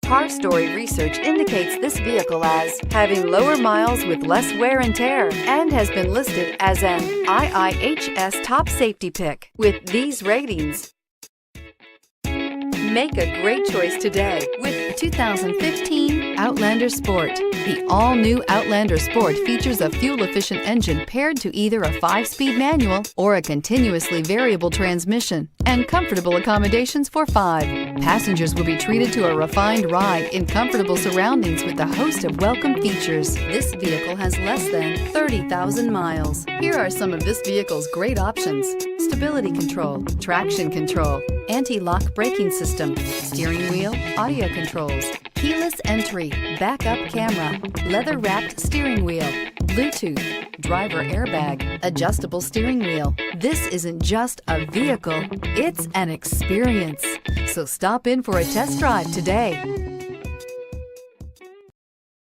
Car Story research indicates this vehicle as having lower miles with less wear and tear and has been listed as an IIHS top safety pick with these ratings. Make a great choice today with 2015 Outlander Sport. The all-new Outlander Sport features a fuel-efficient engine paired to either a 5-speed manual or a continuously variable transmission and comfortable accommodations for 5. Passengers will be treated to a refined ride in comfortable surroundings with a host of welcome features. This vehicle has less than 30,000 miles. Here are some of this vehicle's great options: stability control, traction control, anti-lock braking system, steering wheel audio controls, keyless entry, backup camera, leather-wrapped steering wheel, Bluetooth, driver airbag, adjustable steering wheel. This isn't just a vehicle, it's an experience. So stop in for a test drive today.